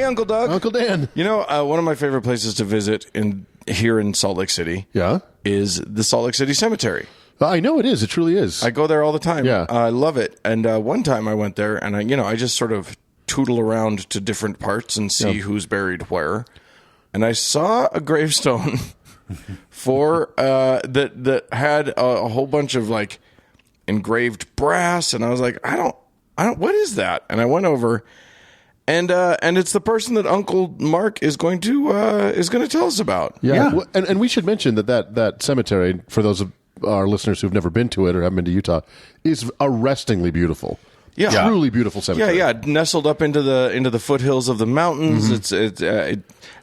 Uncle Doug. Uncle Dan. You know, one of my favorite places to visit here in Salt Lake City is the Salt Lake City Cemetery. I know it is. It truly is. I go there all the time. Yeah. I love it. And one time I went there, and I just sort of tootle around to different parts and see who's buried where. And I saw a gravestone for that had a whole bunch of like engraved brass, and I was like, I don't. What is that? And I went over, and it's the person that Uncle Mark is going to tell us about. Yeah. Well, and we should mention that cemetery, for those of our listeners who've never been to it or haven't been to Utah, is arrestingly beautiful. Yeah, truly beautiful cemetery. Yeah, nestled up into the foothills of the mountains. Mm-hmm.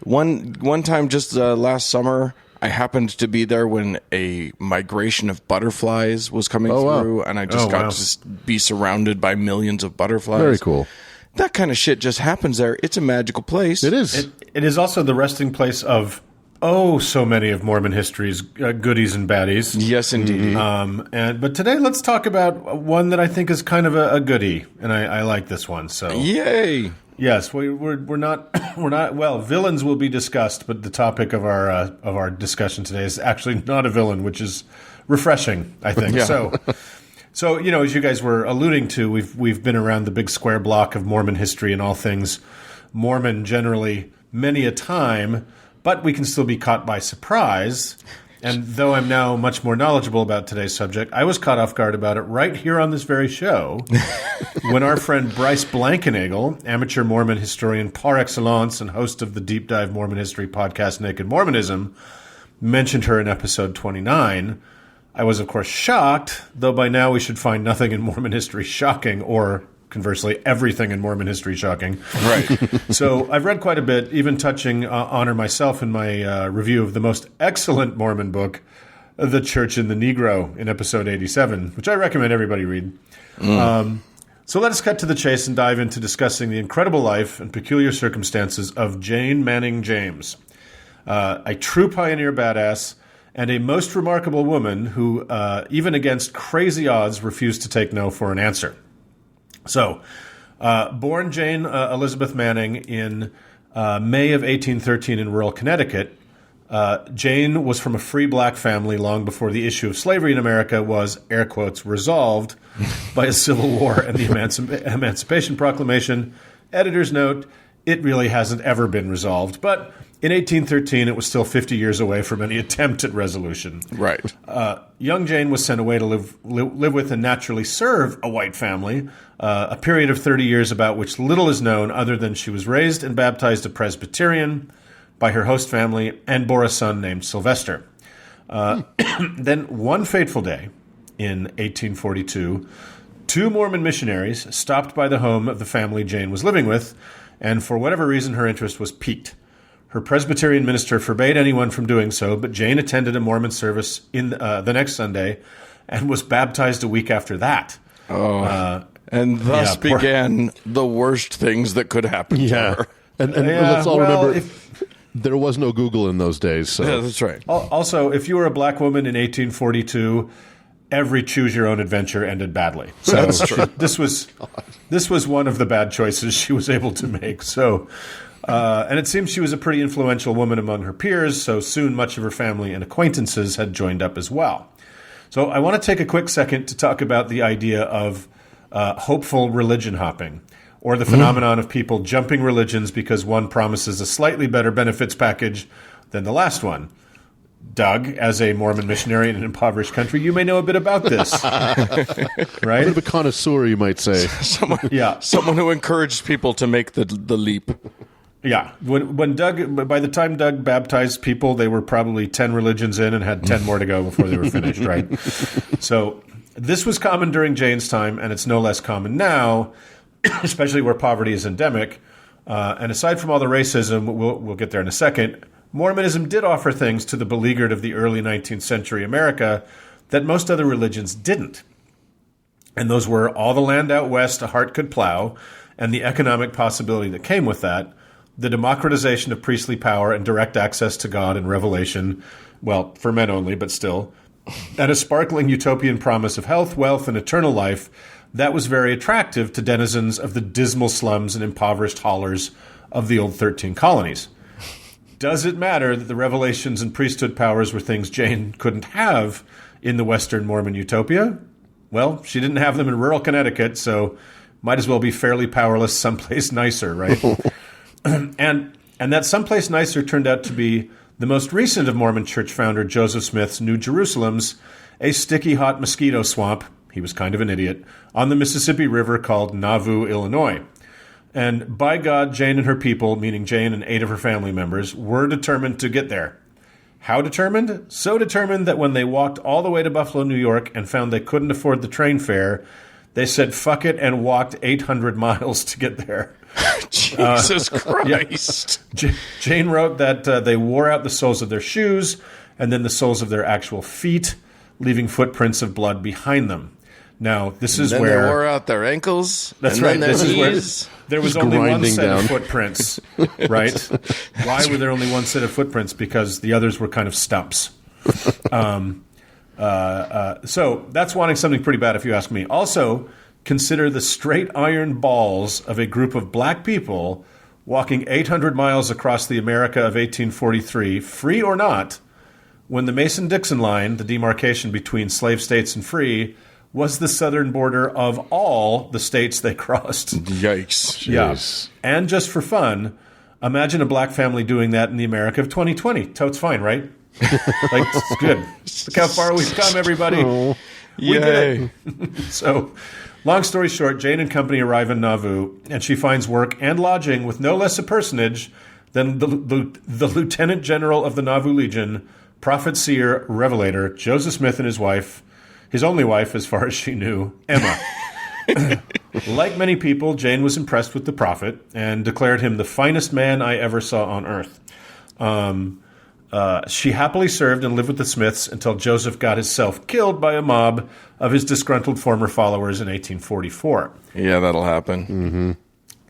One time just last summer, I happened to be there when a migration of butterflies was coming through, and I just got to be surrounded by millions of butterflies. Very cool. That kind of shit just happens there. It's a magical place. It is. It is also the resting place of so many of Mormon history's goodies and baddies. Yes, indeed. But today, let's talk about one that I think is kind of a goodie, and I like this one. So yay! Yes, we're not well. Villains will be discussed, but the topic of our discussion today is actually not a villain, which is refreshing, I think. Yeah. So as you guys were alluding to, we've been around the big square block of Mormon history and all things Mormon generally many a time. But we can still be caught by surprise. And though I'm now much more knowledgeable about today's subject, I was caught off guard about it right here on this very show when our friend Bryce Blankenagel, amateur Mormon historian par excellence and host of the Deep Dive Mormon History podcast Naked Mormonism, mentioned her in episode 29. I was, of course, shocked, though by now we should find nothing in Mormon history shocking or conversely, everything in Mormon history shocking. Right. So I've read quite a bit, even touching on her myself in my review of the most excellent Mormon book, The Church and the Negro, in episode 87, which I recommend everybody read. So let us cut to the chase and dive into discussing the incredible life and peculiar circumstances of Jane Manning James, a true pioneer badass and a most remarkable woman who, even against crazy odds, refused to take no for an answer. So, born Jane Elizabeth Manning in May of 1813 in rural Connecticut, Jane was from a free black family long before the issue of slavery in America was, air quotes, resolved by a civil war and the Emancipation Proclamation. Editor's note, it really hasn't ever been resolved. But in 1813, it was still 50 years away from any attempt at resolution. Right. Young Jane was sent away to live with and naturally serve a white family, a period of 30 years about which little is known other than she was raised and baptized a Presbyterian by her host family and bore a son named Sylvester. Then one fateful day in 1842, two Mormon missionaries stopped by the home of the family Jane was living with, and for whatever reason her interest was piqued. Her Presbyterian minister forbade anyone from doing so, but Jane attended a Mormon service in the next Sunday and was baptized a week after that. And thus began the worst things that could happen to her. And let's all remember, there was no Google in those days. So. Yeah, that's right. Also, if you were a black woman in 1842, every choose-your-own-adventure ended badly. So that's true. This was one of the bad choices she was able to make. So, and it seems she was a pretty influential woman among her peers, so soon much of her family and acquaintances had joined up as well. So I want to take a quick second to talk about the idea of hopeful religion hopping, or the phenomenon of people jumping religions because one promises a slightly better benefits package than the last one. Doug, as a Mormon missionary in an impoverished country, you may know a bit about this, right? A bit of a connoisseur, you might say. Someone who encouraged people to make the leap. Yeah. By the time Doug baptized people, they were probably 10 religions in and had 10 more to go before they were finished, right? So this was common during Jane's time, and it's no less common now, especially where poverty is endemic. And aside from all the racism, we'll get there in a second, Mormonism did offer things to the beleaguered of the early 19th century America that most other religions didn't. And those were all the land out west a heart could plow, and the economic possibility that came with that, the democratization of priestly power and direct access to God and revelation, well, for men only, but still, and a sparkling utopian promise of health, wealth, and eternal life that was very attractive to denizens of the dismal slums and impoverished hollers of the old 13 colonies. Does it matter that the revelations and priesthood powers were things Jane couldn't have in the Western Mormon utopia? Well, she didn't have them in rural Connecticut, so might as well be fairly powerless someplace nicer, right? and that someplace nicer turned out to be the most recent of Mormon church founder Joseph Smith's New Jerusalem's, a sticky hot mosquito swamp, he was kind of an idiot, on the Mississippi River called Nauvoo, Illinois. And by God, Jane and her people, meaning Jane and 8 of her family members, were determined to get there. How determined? So determined that when they walked all the way to Buffalo, New York, and found they couldn't afford the train fare, they said fuck it and walked 800 miles to get there. Jesus Christ. Yeah. Jane wrote that they wore out the soles of their shoes and then the soles of their actual feet, leaving footprints of blood behind them. Now, this is where they wore out their ankles. That's right. This is where there was only one set of footprints, right? Why were there only one set of footprints? Because the others were kind of stumps. So that's wanting something pretty bad, if you ask me. Also, consider the straight iron balls of a group of black people walking 800 miles across the America of 1843, free or not, when the Mason-Dixon line, the demarcation between slave states and free, was the southern border of all the states they crossed. Yikes. Yeah. And just for fun, imagine a black family doing that in the America of 2020. Totes fine, right? Like, it's good. Look how far we've come, everybody. Oh, yay. So, long story short, Jane and company arrive in Nauvoo, and she finds work and lodging with no less a personage than the Lieutenant General of the Nauvoo Legion, prophet, seer, revelator, Joseph Smith, and his wife, his only wife as far as she knew, Emma. Like many people, Jane was impressed with the prophet and declared him the finest man I ever saw on earth. She happily served and lived with the Smiths until Joseph got himself killed by a mob of his disgruntled former followers in 1844. Yeah, that'll happen. Mm-hmm.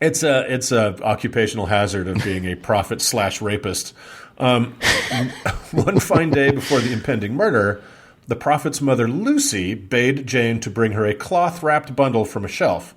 It's a occupational hazard of being a prophet/rapist. One fine day before the impending murder, the prophet's mother, Lucy, bade Jane to bring her a cloth-wrapped bundle from a shelf.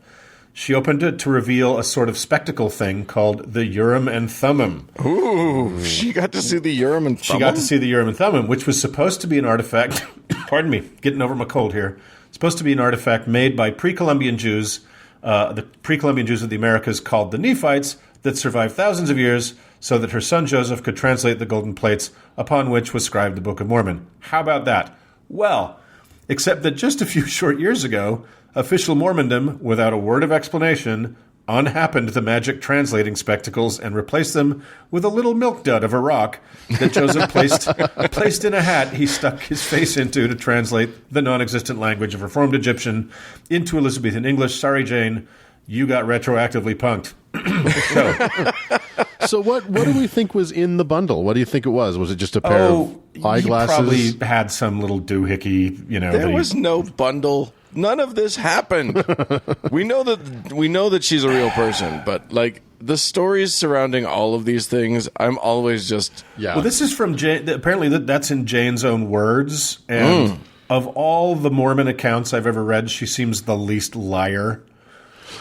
She opened it to reveal a sort of spectacle thing called the Urim and Thummim. Ooh, she got to see the Urim and Thummim? She got to see the Urim and Thummim, which was supposed to be an artifact, pardon me, getting over my cold here, supposed to be an artifact made by pre-Columbian Jews, the pre-Columbian Jews of the Americas called the Nephites, that survived thousands of years so that her son Joseph could translate the golden plates upon which was scribed the Book of Mormon. How about that? Well, except that just a few short years ago, official Mormondom, without a word of explanation, unhappened the magic translating spectacles and replaced them with a little milk dud of a rock that Joseph placed in a hat he stuck his face into to translate the non-existent language of Reformed Egyptian into Elizabethan English. Sorry, Jane, you got retroactively punked. So what do we think was in the bundle? What do you think it was? Was it just a pair of eyeglasses? He probably had some little doohickey, There was no bundle. None of this happened. We know that she's a real person, but like the stories surrounding all of these things, I'm always just Well, this is from Jane. Apparently, that's in Jane's own words, and of all the Mormon accounts I've ever read, she seems the least liar.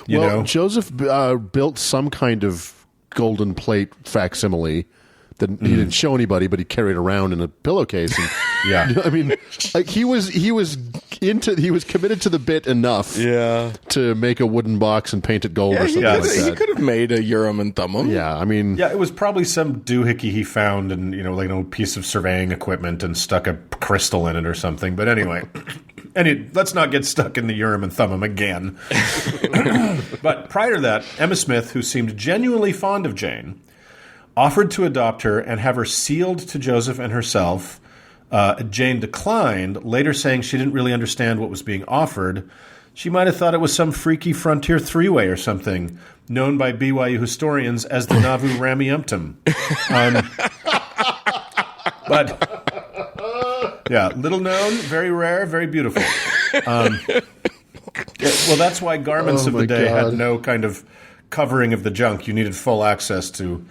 You know? Joseph built some kind of golden plate facsimile that he didn't show anybody, but he carried around in a pillowcase. And, yeah, I mean, like he was committed to the bit enough, to make a wooden box and paint it gold or something like that. He could have made a Urim and Thummim. Yeah, I mean, it was probably some doohickey he found and like an old piece of surveying equipment and stuck a crystal in it or something. But anyway. Let's not get stuck in the Urim and Thummim again. But prior to that, Emma Smith, who seemed genuinely fond of Jane, offered to adopt her and have her sealed to Joseph and herself. Jane declined, later saying she didn't really understand what was being offered. She might have thought it was some freaky frontier three-way or something, known by BYU historians as the Nauvoo Rameumptum. But... yeah, little known, very rare, very beautiful. Well, that's why garments of the day had no kind of covering of the junk. You needed full access to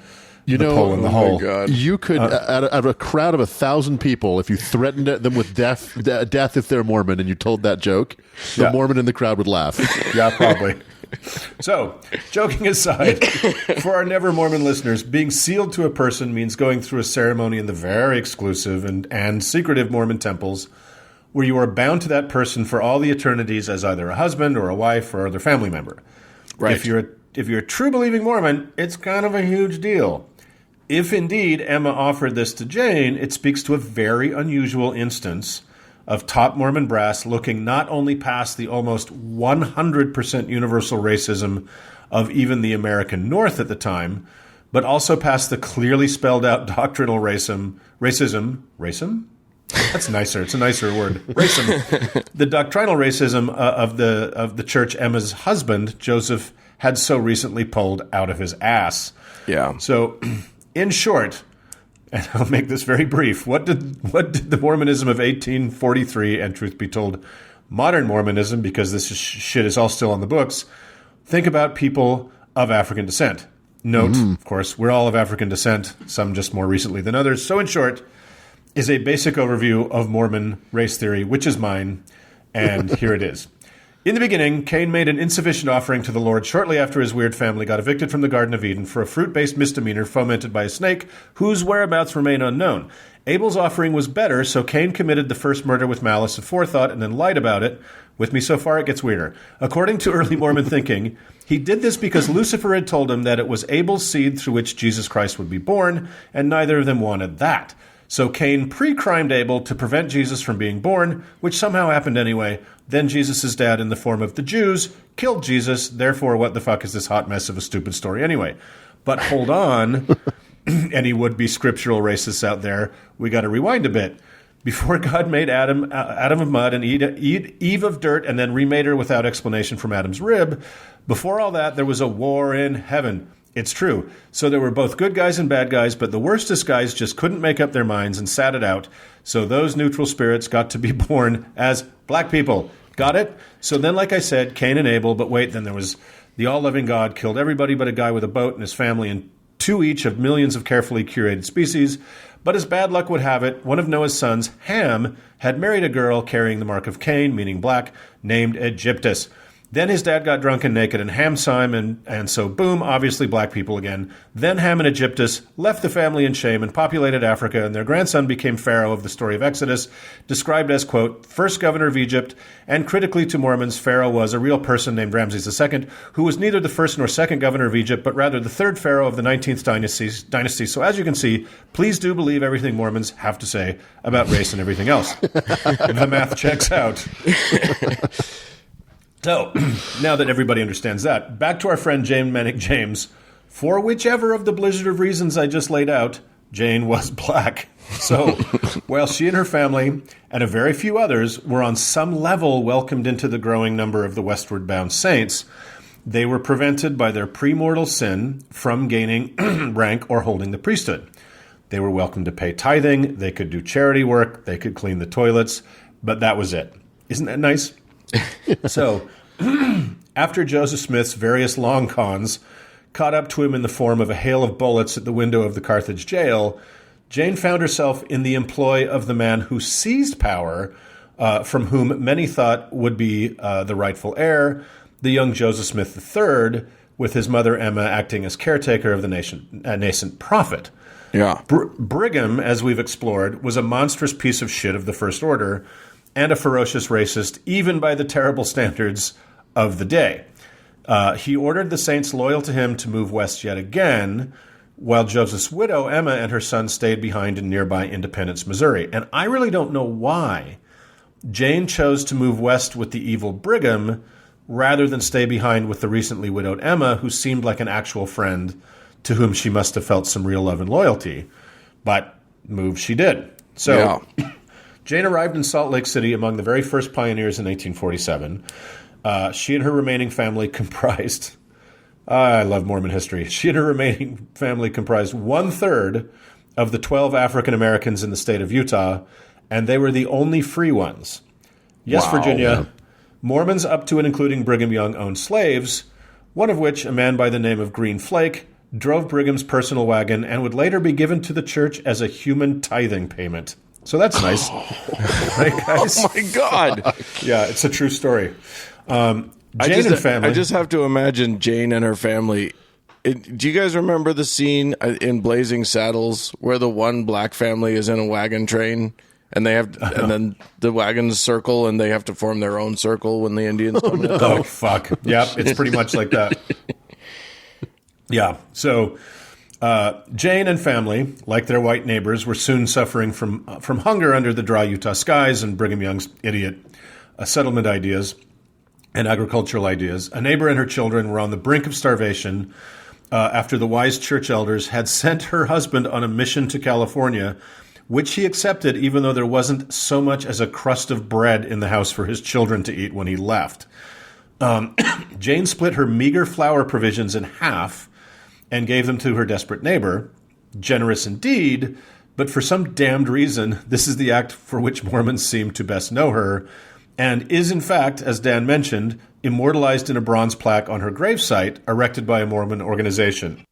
the pole in the hole. God. You could, out of a crowd of 1,000 people, if you threatened them with death if they're Mormon, and you told that joke, the Mormon in the crowd would laugh. Yeah, probably. So, joking aside, for our never Mormon listeners, being sealed to a person means going through a ceremony in the very exclusive and secretive Mormon temples, where you are bound to that person for all the eternities as either a husband or a wife or other family member. Right. If you're a true believing Mormon, it's kind of a huge deal. If indeed Emma offered this to Jane, it speaks to a very unusual instance of top Mormon brass looking not only past the almost 100% universal racism of even the American North at the time, but also past the clearly spelled out doctrinal racism? That's nicer. It's a nicer word. Racism. The doctrinal racism of the church Emma's husband, Joseph, had so recently pulled out of his ass. Yeah. So, in short, and I'll make this very brief, what did the Mormonism of 1843, and truth be told, modern Mormonism, because this shit is all still on the books, think about people of African descent? Note, of course, we're all of African descent, some just more recently than others. So, in short, is a basic overview of Mormon race theory, which is mine, and here it is. In the beginning, Cain made an insufficient offering to the Lord shortly after his weird family got evicted from the Garden of Eden for a fruit-based misdemeanor fomented by a snake, whose whereabouts remain unknown. Abel's offering was better, so Cain committed the first murder with malice aforethought and then lied about it. With me so far, it gets weirder. According to early Mormon thinking, he did this because Lucifer had told him that it was Abel's seed through which Jesus Christ would be born, and neither of them wanted that. So Cain pre-crimed Abel to prevent Jesus from being born, which somehow happened anyway. Then Jesus' dad, in the form of the Jews, killed Jesus. Therefore, what the fuck is this hot mess of a stupid story anyway? But hold on, any would-be scriptural racists out there, we got to rewind a bit. Before God made Adam of mud and Eve of dirt and then remade her without explanation from Adam's rib, before all that, there was a war in heaven. It's true. So there were both good guys and bad guys, but the worstest guys just couldn't make up their minds and sat it out. So those neutral spirits got to be born as black people. Got it? So then, like I said, Cain and Abel, but wait, then there was the all-loving God killed everybody but a guy with a boat and his family, and two each of millions of carefully curated species. But as bad luck would have it, one of Noah's sons, Ham, had married a girl carrying the mark of Cain, meaning black, named Egyptus. Then his dad got drunk and naked, and Ham saw him, and so boom, obviously black people again. Then Ham and Egyptus left the family in shame and populated Africa, and their grandson became Pharaoh of the story of Exodus, described as, quote, first governor of Egypt, and critically to Mormons, Pharaoh was a real person named Ramses II, who was neither the first nor second governor of Egypt, but rather the third Pharaoh of the 19th dynasty. So as you can see, please do believe everything Mormons have to say about race and everything else. The math checks out. So, now that everybody understands that, back to our friend Jane Manic James. For whichever of the blizzard of reasons I just laid out, Jane was black. So, while she and her family, and a very few others, were on some level welcomed into the growing number of the westward bound saints, they were prevented by their premortal sin from gaining rank or holding the priesthood. They were welcome to pay tithing, they could do charity work, they could clean the toilets, but that was it. Isn't that nice? So, after Joseph Smith's various long cons caught up to him in the form of a hail of bullets at the window of the Carthage jail, Jane found herself in the employ of the man who seized power, from whom many thought would be the rightful heir, the young Joseph Smith III, with his mother Emma acting as caretaker of the nascent prophet. Yeah. Brigham, as we've explored, was a monstrous piece of shit of the First Order, and a ferocious racist, even by the terrible standards of the day. He ordered the saints loyal to him to move west yet again, while Joseph's widow, Emma, and her son stayed behind in nearby Independence, Missouri. And I really don't know why Jane chose to move west with the evil Brigham rather than stay behind with the recently widowed Emma, who seemed like an actual friend to whom she must have felt some real love and loyalty. But move she did. So... Yeah. Jane arrived in Salt Lake City among the very first pioneers in 1847. She and her remaining family comprised... I love Mormon history. She and her remaining family comprised 1/3 of the 12 African Americans in the state of Utah, and they were the only free ones. Yes, wow, Virginia, yeah. Mormons up to and including Brigham Young owned slaves, one of which, a man by the name of Green Flake, drove Brigham's personal wagon, and would later be given to the church as a human tithing payment. So that's nice. Right, guys? Oh, my God. Yeah, it's a true story. Jane and family. I just have to imagine Jane and her family. Do you guys remember the scene in Blazing Saddles where the one black family is in a wagon train and they have, and then the wagons circle and they have to form their own circle when the Indians come in? Oh, fuck. Yep, it's pretty much like that. Yeah. So Jane and family, like their white neighbors, were soon suffering from hunger under the dry Utah skies and Brigham Young's idiot settlement ideas and agricultural ideas. A neighbor and her children were on the brink of starvation after the wise church elders had sent her husband on a mission to California, which he accepted even though there wasn't so much as a crust of bread in the house for his children to eat when he left. Jane split her meager flour provisions in half and gave them to her desperate neighbor. Generous indeed, but for some damned reason, this is the act for which Mormons seem to best know her, and is, in fact, as Dan mentioned, immortalized in a bronze plaque on her gravesite, erected by a Mormon organization.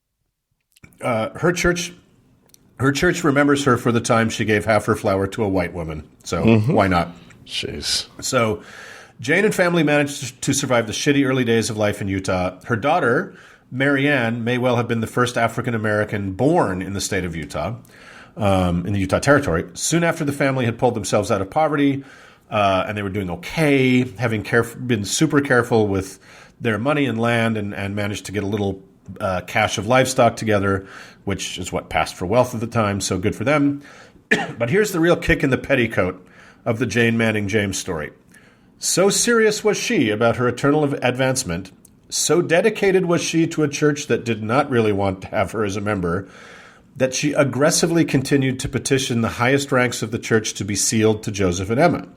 Her church remembers her for the time she gave half her flour to a white woman. So why not? Jeez. So Jane and family managed to survive the shitty early days of life in Utah. Her daughter, Marianne, may well have been the first African-American born in the state of Utah, in the Utah Territory. Soon after the family had pulled themselves out of poverty, and they were doing okay, having been super careful with their money and land, and managed to get a little cache of livestock together, which is what passed for wealth at the time, so good for them. But here's the real kick in the petticoat of the Jane Manning James story. So serious was she about her eternal advancement, so dedicated was she to a church that did not really want to have her as a member, that she aggressively continued to petition the highest ranks of the church to be sealed to Joseph and Emma,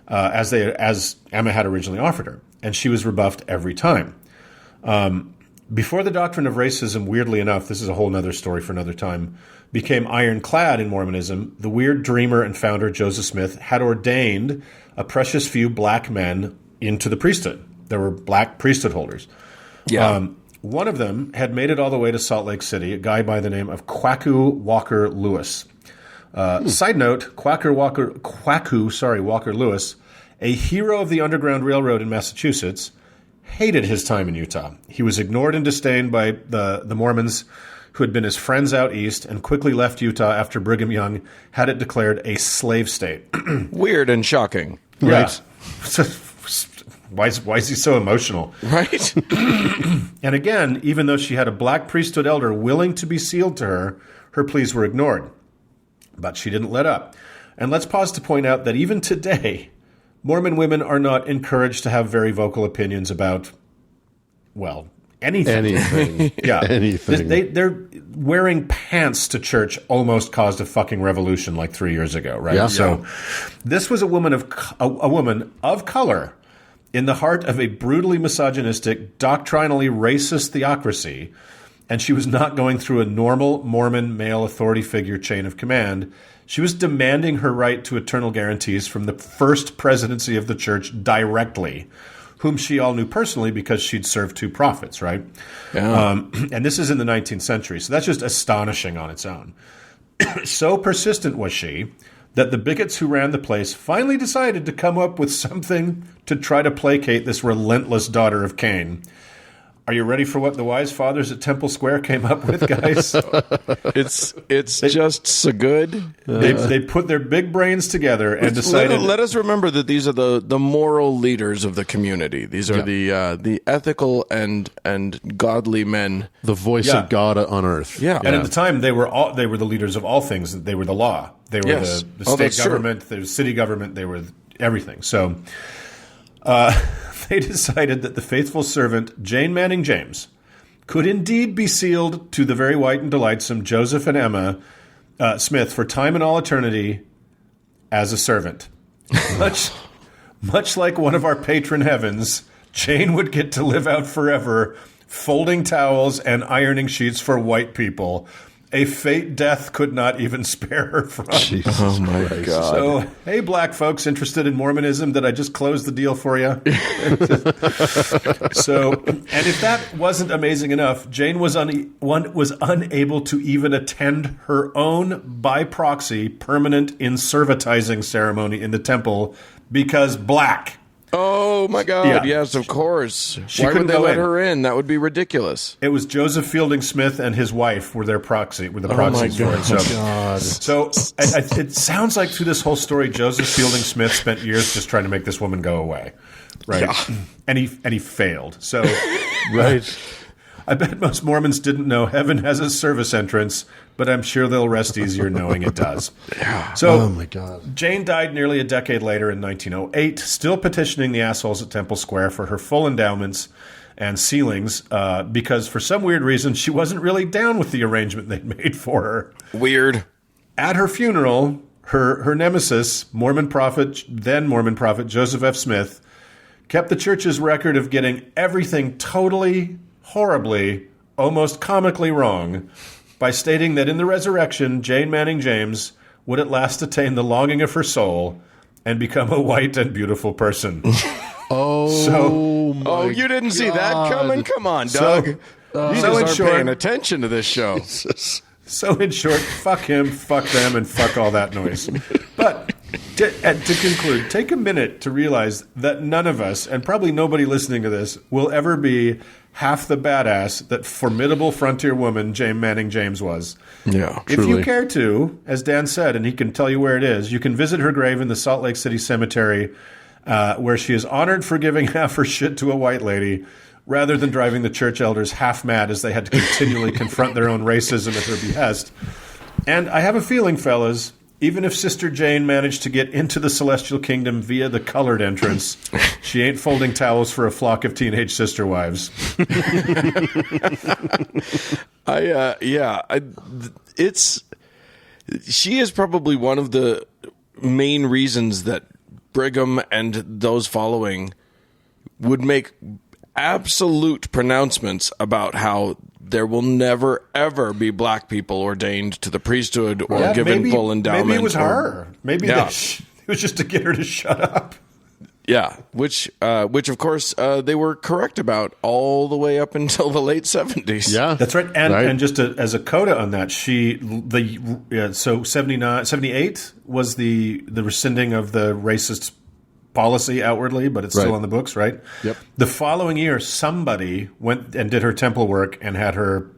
as Emma had originally offered her, and she was rebuffed every time. Before the doctrine of racism, weirdly enough, this is a whole other story for another time, became ironclad in Mormonism, the weird dreamer and founder Joseph Smith had ordained a precious few black men into the priesthood. There were black priesthood holders. Yeah. One of them had made it all the way to Salt Lake City, a guy by the name of Kwaku Walker Lewis. Side note, Kwaku Walker Lewis, a hero of the Underground Railroad in Massachusetts, hated his time in Utah. He was ignored and disdained by the Mormons who had been his friends out east, and quickly left Utah after Brigham Young had it declared a slave state. Weird and shocking. Right. Why is he so emotional? Right. And again, even though she had a black priesthood elder willing to be sealed to her, her pleas were ignored. But she didn't let up. And let's pause to point out that even today, Mormon women are not encouraged to have very vocal opinions about, well, anything. Yeah. Anything. They're wearing pants to church almost caused a fucking revolution like 3 years ago, right? Yeah. So this was a woman of color in the heart of a brutally misogynistic, doctrinally racist theocracy, and she was not going through a normal Mormon male authority figure chain of command. She was demanding her right to eternal guarantees from the first presidency of the church directly, whom she all knew personally because she'd served two prophets, right? Yeah. And this is in the 19th century, so that's just astonishing on its own. So persistent was she that the bigots who ran the place finally decided to come up with something to try to placate this relentless daughter of Cain. Are you ready for what the wise fathers at Temple Square came up with, guys? It's just so good. They put their big brains together and decided. Let us remember that these are the moral leaders of the community. These are the ethical and godly men, the voice of God on earth. Yeah, and at the time they were the leaders of all things. They were the law. They were the state government. They were city government. They were everything. So. They decided that the faithful servant, Jane Manning James, could indeed be sealed to the very white and delightsome Joseph and Emma Smith for time and all eternity as a servant. Much like one of our patron heavens, Jane would get to live out forever folding towels and ironing sheets for white people, a fate death could not even spare her from. Oh, my God. So, hey, black folks interested in Mormonism, did I just close the deal for you? So, and if that wasn't amazing enough, Jane was unable to even attend her own, by proxy, permanent inservitizing ceremony in the temple because black. Oh, my God. Yes, of course. Why would they let her in? That would be ridiculous. It was Joseph Fielding Smith and his wife were the proxies for it. So it sounds like through this whole story, Joseph Fielding Smith spent years just trying to make this woman go away. Right. Yeah. And he failed. So right. I bet most Mormons didn't know heaven has a service entrance, but I'm sure they'll rest easier knowing it does. Yeah. So, oh my God. Jane died nearly a decade later in 1908, still petitioning the assholes at Temple Square for her full endowments and sealings because for some weird reason she wasn't really down with the arrangement they'd made for her. Weird. At her funeral, her nemesis, then Mormon prophet Joseph F. Smith, kept the church's record of getting everything totally, horribly, almost comically wrong by stating that in the resurrection, Jane Manning James would at last attain the longing of her soul and become a white and beautiful person. You didn't see that coming? Come on, Doug. You just aren't paying attention to this show. So in short, fuck him, fuck them, and fuck all that noise. But to conclude, take a minute to realize that none of us, and probably nobody listening to this, will ever be half the badass that formidable frontier woman Jane Manning James was. Yeah, if you care to, as Dan said, and he can tell you where it is, you can visit her grave in the Salt Lake City Cemetery, where she is honored for giving half her shit to a white lady, rather than driving the church elders half mad as they had to continually confront their own racism at her behest. And I have a feeling, fellas, even if Sister Jane managed to get into the celestial kingdom via the colored entrance, she ain't folding towels for a flock of teenage sister wives. She is probably one of the main reasons that Brigham and those following would make absolute pronouncements about how there will never, ever be black people ordained to the priesthood or given full endowment. Maybe it was her. Maybe it was just to get her to shut up. Yeah, which of course they were correct about all the way up until the late 70s. Yeah, that's right. And just as a coda on that, so 78 was the rescinding of the racist policy outwardly, but it's still on the books, right? Yep. The following year, somebody went and did her temple work and had her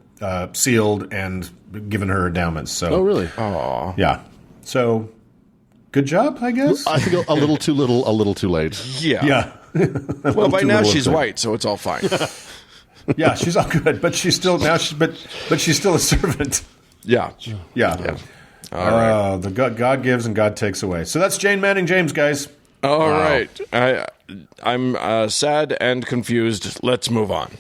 sealed and given her endowments. So, oh, really? Oh, yeah. So, good job, I guess. I think a little too little, a little too late. Yeah. Well, by now she's white, so it's all fine. Yeah, she's all good, but she's still but she's still a servant. Yeah. All right. The God gives and God takes away. So that's Jane Manning James, guys. All right. I'm sad and confused. Let's move on.